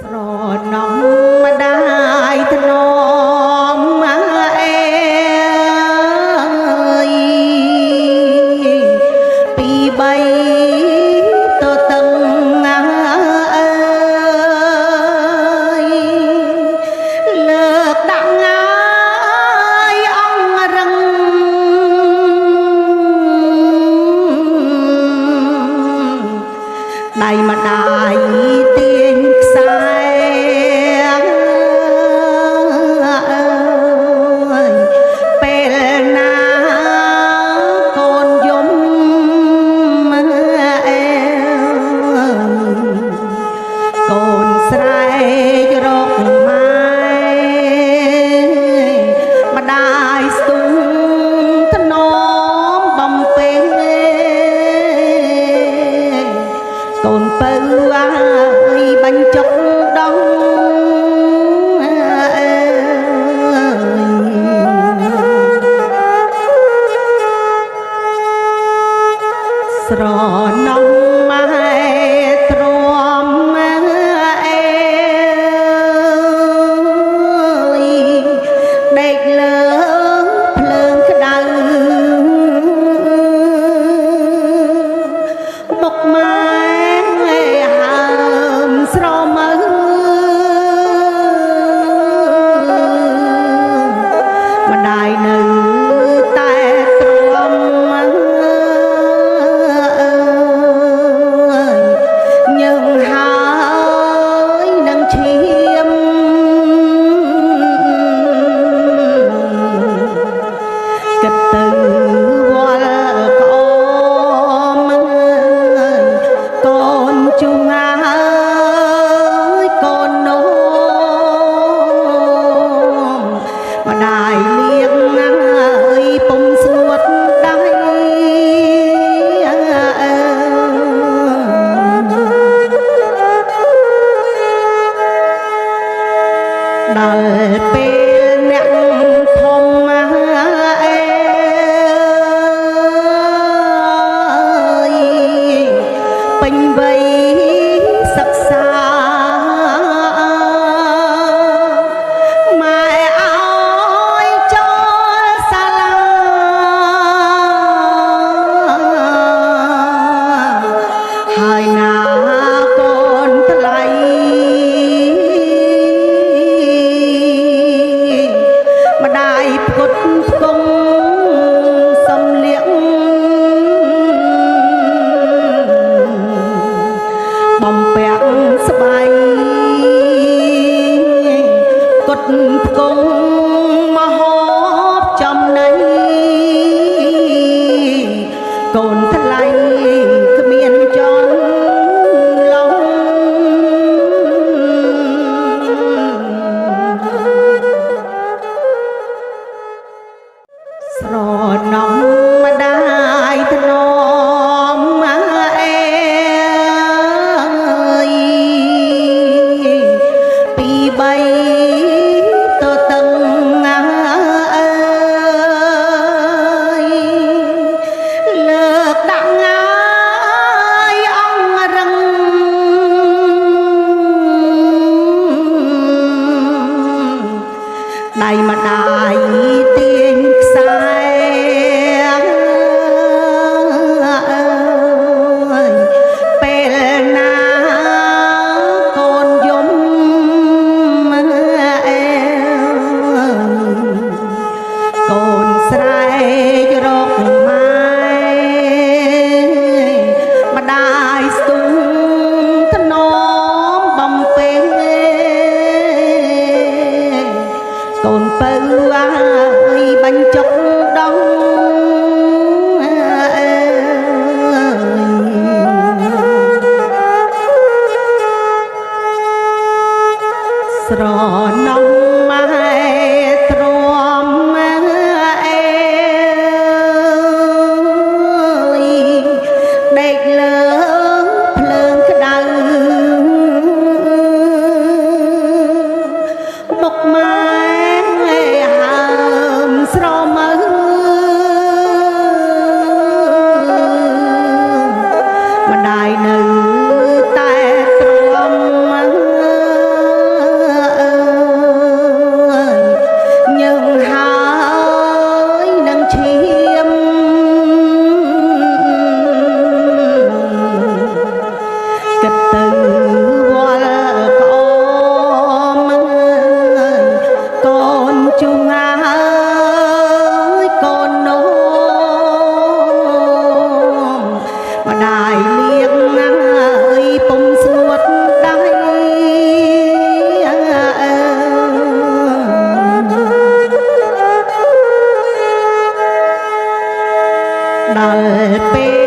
ស្រណំម្ដាយធ្នមអេពីបីទៅតឹងអើយលើកដាក់ងាយអង្រឹងដៃម្ដាយទាញខ្សែពេលណាកូនយំអេកូនស្រែករកម៉ែម្ដាយស្ទុំធ្នមបំពេញកូនពៅអើយបាញ់ចុកដងស្រណំម៉ែទ្រាំអេដេកលើភ្លើងក្តៅមុខម៉ែហើមស្រមើម្ដាយនៅតែទ្រាំយើងហើយនឹងឈាមគិតទៅវល់ក្អមកូនជុងអើយកូននោះម្ដាយលៀងអើយពុំស្ងួតដៃដល់ពេលអ្នកធំអេពេញវ័យសិក្សាម៉ែឲ្យចូលសាលាហើយណាកូនថ្លៃម្ដាយផ្គត់ផ្គង់សំលៀកបំពាក់ស្បៃផ្គត់ផ្គង់មហូបចំណីកូនថ្លៃគ្មានចន់ឡងស្រណំម្ដាយធ្នមអេពីបីទៅតឹងអើយលើកដាក់ងាយអង្រឹងដៃម្ដាយទាញខ្សែពេលណាកូនយំអេកូនស្រែករកម៉ែម្ដាយស្ទុំធ្នមបំពេញកូនពៅអើយបាញ់ចុកដងស្រណំម៉ែទ្រាំអេដេកលើភ្លើងក្តៅមុខម៉ែហើមស្រមើម្ដាយនៅតែទ្រាំ ដល់ពេល